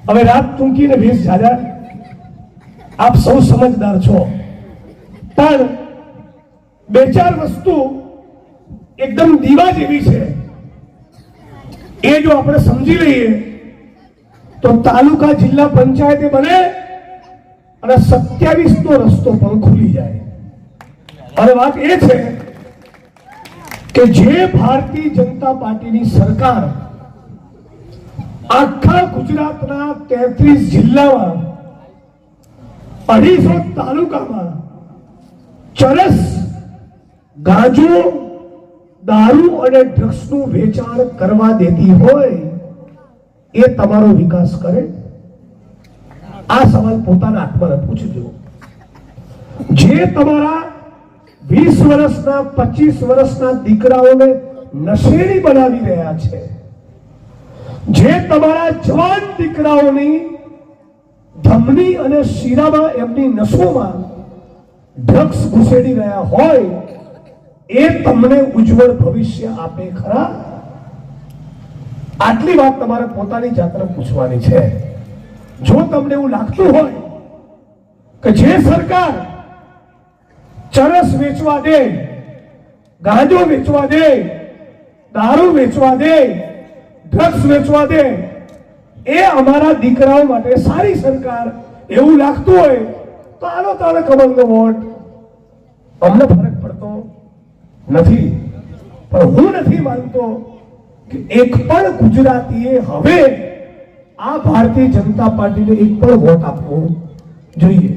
હવે રાત ટૂંકી ને 20 જાજા, આપ સૌ સમજદાર છો, પણ બે ચાર વસ્તુ એકદમ દીવા જેવી છે, એ જો આપણે સમજી લઈએ તો તાલુકા જિલ્લા પંચાયતે બને અને 27 નો રસ્તો પણ ખુલી જાય. અને વાત એ છે કે જે ભારતીય જનતા પાર્ટીની સરકાર આખા ગુજરાતના 33 જિલ્લામાં 250 તાલુકામાં ચરસ, ગાંજો, દારૂ અને ડ્રગ્સનું વેચાણ કરવા દેતી હોય, એ તમારો વિકાસ કરે? આ સવાલ પોતાના આત્માને પૂછજો. જે તમારા 20 વર્ષના 25 વર્ષના દીકરાઓને નશેડી બનાવી રહ્યા છે, જે તમારા જવાન દીકરાઓની ધમની અને શીરામાં એમની નસોમાં ડ્રગ્સ ઘુસેડી રહ્યા હોય, એ તમને ઉજ્જવળ ભવિષ્ય આપે ખરા? આટલી વાત તમારે પોતાની જાતને પૂછવાની છે. જો તમને એવું લાગતું હોય કે જે સરકાર ચરસ વેચવા દે, ગાંજો વેચવા દે, દારૂ વેચવા દે, ડ્રગ્સ વેચવા દે, એ અમારા દીકરાઓ માટે સારી સરકાર, એવું લાગતું હોય તો આનો તારે કમલનો વોટ. અમને ફરક પડતો નથી, પણ હું નથી માનતો કે એક પણ ગુજરાતીએ હવે આ ભારતીય જનતા પાર્ટીને એક પણ વોટ આપવો જોઈએ.